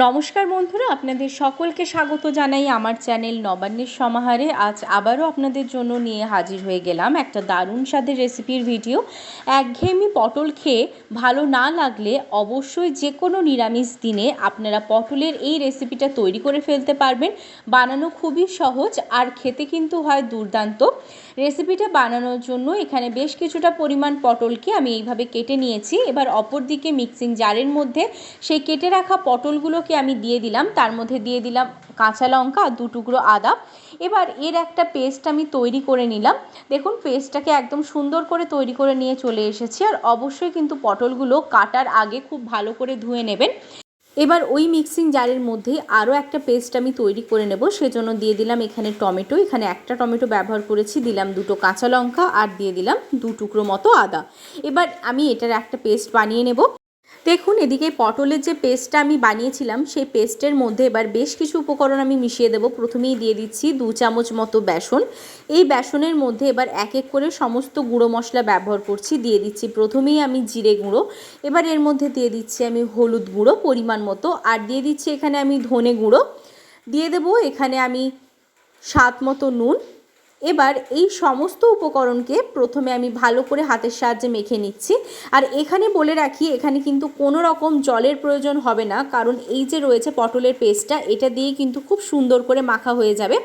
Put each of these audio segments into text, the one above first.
নমস্কার বন্ধুরা, আপনাদের সকলকে স্বাগত জানাই আমার চ্যানেল নবান্নের সমাহারে। আজ আবারও আপনাদের জন্য নিয়ে হাজির হয়ে গেলাম একটা দারুণ স্বাদের রেসিপির ভিডিও। একঘেয়েমি পটল খেয়ে ভালো না লাগলে অবশ্যই যে কোনো নিরামিষ দিনে আপনারা পটলের এই রেসিপিটা তৈরি করে ফেলতে পারবেন। বানানো খুবই সহজ আর খেতে কিন্তু হয় দুর্দান্ত। রেসিপিটা বানানোর জন্য এখানে বেশ কিছুটা পরিমাণ পটলকে আমি এইভাবে কেটে নিয়েছি। এবার অপর দিকে মিক্সিং জারের মধ্যে সেই কেটে রাখা পটলগুলোকে আমি দিয়ে দিলাম, তার মধ্যে দিয়ে দিলাম কাঁচা লঙ্কা আর 2 টুকরো আদা। এবার এর একটা পেস্ট আমি তৈরি করে নিলাম। দেখুন পেস্টটাকে একদম সুন্দর করে তৈরি করে নিয়ে চলে এসেছি। আর অবশ্যই কিন্তু পটলগুলো কাটার আগে খুব ভালো করে ধুয়ে নেবেন। এবার ওই মিক্সিং জারের মধ্যে আরও একটা পেস্ট আমি তৈরি করে নেব, সেজন্য দিয়ে দিলাম এখানে টমেটো। এখানে একটা টমেটো ব্যবহার করেছি, দিলাম 2টো কাঁচা লঙ্কা আর দিয়ে দিলাম 2 টুকরো মতো আদা। এবার আমি এটার একটা পেস্ট বানিয়ে নেব। দেখুন এদিকে পটলের যে পেস্টটা আমি বানিয়েছিলাম সেই পেস্টের মধ্যে এবার বেশ কিছু উপকরণ আমি মিশিয়ে দেব। প্রথমেই দিয়ে দিচ্ছি 2 চামচ মতো বেসন। এই বেসনের মধ্যে এবার এক এক করে সমস্ত গুঁড়ো মশলা ব্যবহার করছি। দিয়ে দিচ্ছি প্রথমেই আমি জিরে গুঁড়ো, এবার এর মধ্যে দিয়ে দিচ্ছি আমি হলুদ গুঁড়ো পরিমাণ মতো, আর দিয়ে দিচ্ছি এখানে আমি ধনে গুঁড়ো, দিয়ে দেবো এখানে আমি স্বাদ মতো নুন। এবার এই সমস্ত উপকরণকে প্রথমে আমি ভালো করে হাতের সাহায্যে মেখে নিচ্ছি। আর এখানে বলে রাখি, এখানে কিন্তু কোনো রকম জলের প্রয়োজন হবে না, কারণ এই যে রয়েছে পটলের পেস্টটা, এটা দিয়ে কিন্তু খুব সুন্দর করে মাখা হয়ে যাবে।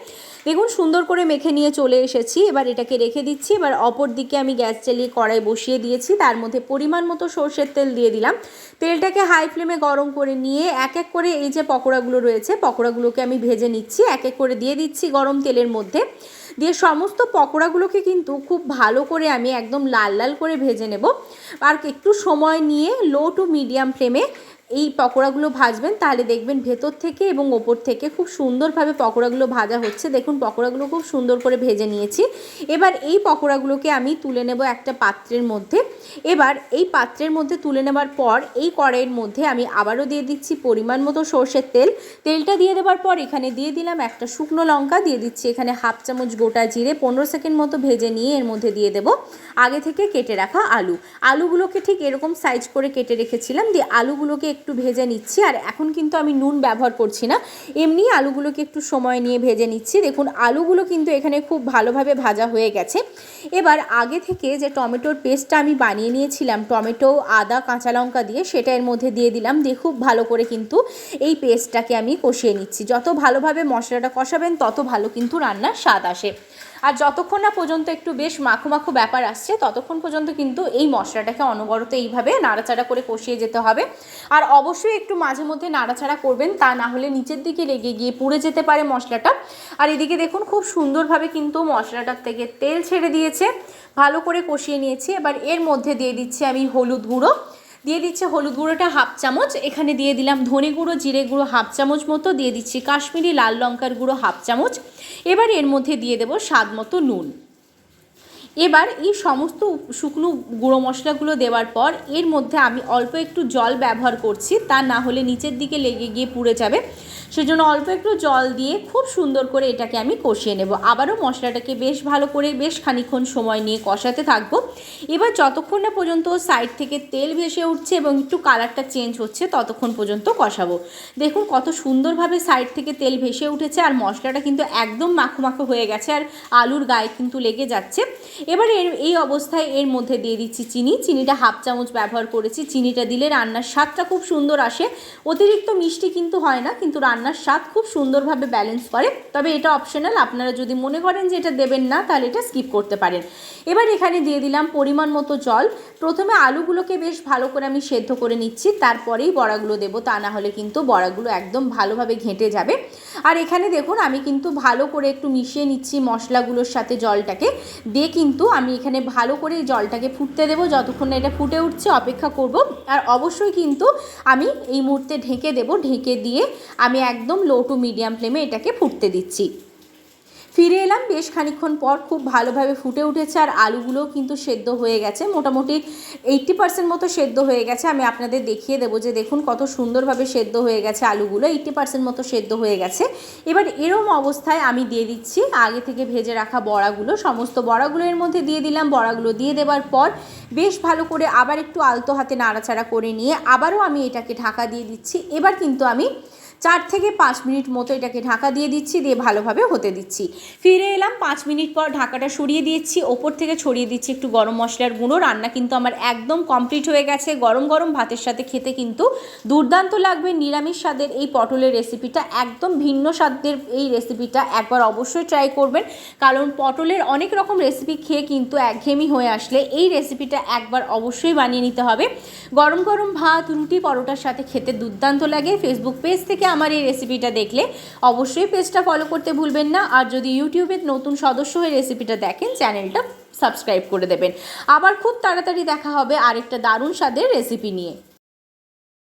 দেখুন সুন্দর করে মেখে নিয়ে চলে এসেছি। এবার এটাকে রেখে দিচ্ছি। এবার অপর দিকে আমি গ্যাস চালিয়ে কড়াই বসিয়ে দিয়েছি, তার মধ্যে পরিমাণ মতো সর্ষের তেল দিয়ে দিলাম। তেলটাকে হাই ফ্লেমে গরম করে নিয়ে এক এক করে এই যে পকোড়াগুলো রয়েছে, পকোড়াগুলোকে আমি ভেজে নিচ্ছি। এক এক করে দিয়ে দিচ্ছি গরম তেলের মধ্যে। দিয়ে সমস্ত পকোড়াগুলোকে কিন্তু খুব ভালো করে আমি একদম লাল লাল করে ভেজে নেব। আর একটু সময় নিয়ে লো টু মিডিয়াম ফ্লেমে এই পকোড়াগুলো ভাজবেন, তাহলে দেখবেন ভেতর থেকে এবং ওপর থেকে খুব সুন্দরভাবে পকোড়াগুলো ভাজা হচ্ছে। দেখুন পকোড়াগুলো খুব সুন্দর করে ভেজে নিয়েছি। এবার এই পকোড়াগুলোকে আমি তুলে নেব একটা পাত্রের মধ্যে। এবার এই পাত্রের মধ্যে তুলে নেবার পর এই কড়াইয়ের মধ্যে আমি আবারও দিয়ে দিচ্ছি পরিমাণ মতো সর্ষের তেল। তেলটা দিয়ে দেওয়ার পর এখানে দিয়ে দিলাম একটা শুকনো লঙ্কা, দিয়ে দিচ্ছি এখানে হাফ চামচ গোটা জিরে। 15 সেকেন্ড মতো ভেজে নিয়ে এর মধ্যে দিয়ে দেব আগে থেকে কেটে রাখা আলু। আলুগুলোকে ঠিক এরকম সাইজ করে কেটে রেখেছিলাম, দিয়ে আলুগুলোকে একটু ভেজে নিচ্ছি। আর এখন কিন্তু আমি নুন ব্যবহার করছি না, এমনি আলুগুলোকে একটু সময় নিয়ে ভেজে নিচ্ছি। দেখুন আলুগুলো কিন্তু এখানে খুব ভালোভাবে ভাজা হয়ে গেছে। এবার আগে থেকে যে টমেটোর পেস্টটা আমি বানিয়ে নিয়েছিলাম টমেটো আদা কাঁচা লঙ্কা দিয়ে, সেটা এর মধ্যে দিয়ে দিলাম। দিয়ে খুব ভালো করে কিন্তু এই পেস্টটাকে আমি কষিয়ে নিচ্ছি। যত ভালোভাবে মশলাটা কষাবেন তত ভালো কিন্তু রান্নার স্বাদ আসে। আর যতক্ষণ না পর্যন্ত একটু বেশ মাখো মাখো ব্যাপার আসছে, ততক্ষণ পর্যন্ত কিন্তু এই মশলাটাকে অনবরত এইভাবে নাড়াচাড়া করে কষিয়ে যেতে হবে। আর অবশ্যই একটু মাঝে মধ্যে নাড়াচাড়া করবেন, তা না হলে নিচের দিকে লেগে গিয়ে পুড়ে যেতে পারে মশলাটা। আর এদিকে দেখুন খুব সুন্দরভাবে কিন্তু মশলাটার থেকে তেল ছেড়ে দিয়েছে, ভালো করে কষিয়ে নিয়েছি। এবার এর মধ্যে দিয়ে দিচ্ছি আমি হলুদ গুঁড়ো, দিয়ে দিচ্ছি হলুদ গুঁড়োটা হাফ চামচ। এখানে দিয়ে দিলাম ধনে গুঁড়ো জিরে গুঁড়ো হাফ চামচ মতো, দিয়ে দিচ্ছি কাশ্মীরি লাল লঙ্কার গুঁড়ো হাফ চামচ। এবার এর মধ্যে দিয়ে দেবো স্বাদ মতো নুন। এবার এই সমস্ত শুকনো গুঁড়ো মশলাগুলো দেওয়ার পর এর মধ্যে আমি অল্প একটু জল ব্যবহার করছি, তা না হলে নিচের দিকে লেগে গিয়ে পুড়ে যাবে। সেজন্য অল্প একটু জল দিয়ে খুব সুন্দর করে এটাকে আমি কষিয়ে নেব। আবারও মশলাটাকে বেশ ভালো করে বেশ খানিকক্ষণ সময় নিয়ে কষাতে থাকবো। এবার যতক্ষণ না পর্যন্ত সাইড থেকে তেল ভেসে উঠছে এবং একটু কালারটা চেঞ্জ হচ্ছে ততক্ষণ পর্যন্ত কষাবো। দেখুন কত সুন্দরভাবে সাইড থেকে তেল ভেসে উঠেছে, আর মশলাটা কিন্তু একদম মাখো মাখো হয়ে গেছে, আর আলুর গায়ে কিন্তু লেগে যাচ্ছে। এবারে এই অবস্থায় এর মধ্যে দিয়ে দিচ্ছি চিনি। চিনিটা হাফ চামচ ব্যবহার করেছি। চিনিটা দিলে রান্নার স্বাদটা খুব সুন্দর আসে। অতিরিক্ত মিষ্টি কিন্তু হয় না, কিন্তু রান্নার স্বাদ খুব সুন্দরভাবে ব্যালেন্স করে। তবে এটা অপশনাল, আপনারা যদি মনে করেন যে এটা দেবেন না তাহলে এটা স্কিপ করতে পারেন। এবার এখানে দিয়ে দিলাম পরিমাণ মতো জল। প্রথমে আলুগুলোকে বেশ ভালো করে আমি সেদ্ধ করে নিচ্ছি, তারপরেই বড়াগুলো দেবো, তা না হলে কিন্তু বড়াগুলো একদম ভালোভাবে ঘেঁটে যাবে। আর এখানে দেখুন আমি কিন্তু ভালো করে একটু মিশিয়ে নিচ্ছি মশলাগুলোর সাথে জলটাকে দিয়ে। কিন্তু আমি এখানে ভালো করে জলটাকে ফুটতে দেবো, যতক্ষণ না এটা ফুটে উঠছে অপেক্ষা করব। আর অবশ্যই কিন্তু আমি এই মুহূর্তে ঢেকে দেবো। ঢেকে দিয়ে আমি একদম লো টু মিডিয়াম ফ্লেমে এটাকে ফুটতে দিচ্ছি। ফিরে এলাম বেশ খানিকক্ষণ পর, খুব ভালোভাবে ফুটে উঠেছে আর আলুগুলোও কিন্তু সেদ্ধ হয়ে গেছে। মোটামুটি 80% মতো সেদ্ধ হয়ে গেছে। আমি আপনাদের দেখিয়ে দেবো যে দেখুন কত সুন্দরভাবে সেদ্ধ হয়ে গেছে আলুগুলো, 80% মতো সেদ্ধ হয়ে গেছে। এবার এরম অবস্থায় আমি দিয়ে দিচ্ছি আগে থেকে ভেজে রাখা বড়াগুলো। সমস্ত বড়াগুলো এর মধ্যে দিয়ে দিলাম। বড়াগুলো দিয়ে দেওয়ার পর বেশ ভালো করে আবার একটু আলতো হাতে নাড়াচাড়া করে নিয়ে আবারও আমি এটাকে ঢাকা দিয়ে দিচ্ছি। এবার কিন্তু আমি 4 থেকে 5 মিনিট মতো এটাকে ঢাকা দিয়ে দিচ্ছি, দিয়ে ভালোভাবে হতে দিচ্ছি। ফিরে এলাম 5 মিনিট পর, ঢাকাটা সরিয়ে দিয়েছি, ওপর থেকে ছড়িয়ে দিচ্ছি একটু গরম মশলার গুঁড়ো। রান্না কিন্তু আমার একদম কমপ্লিট হয়ে গেছে। গরম গরম ভাতের সাথে খেতে কিন্তু দুর্দান্ত লাগবে। নিরামিষ স্বাদের এই পটলের রেসিপিটা একদম ভিন্ন স্বাদের, এই রেসিপিটা একবার অবশ্যই ট্রাই করবেন, কারণ পটলের অনেক রকম রেসিপি খেয়ে কিন্তু একঘেয়েমি হয়ে আসলে এই রেসিপিটা একবার অবশ্যই বানিয়ে নিতে হবে। গরম গরম ভাত, রুটি, পরোটার সাথে খেতে দুর্দান্ত লাগে। ফেসবুক পেজ থেকে আমার এই রেসিপিটা দেখলে অবশ্যই পেজটা ফলো করতে ভুলবেন না, আর যদি ইউটিউবের নতুন সদস্য হয়ে রেসিপিটা দেখেন চ্যানেলটা সাবস্ক্রাইব করে দেবেন। আবার খুব তাড়াতাড়ি দেখা হবে আরেকটা দারুণ স্বাদের রেসিপি নিয়ে।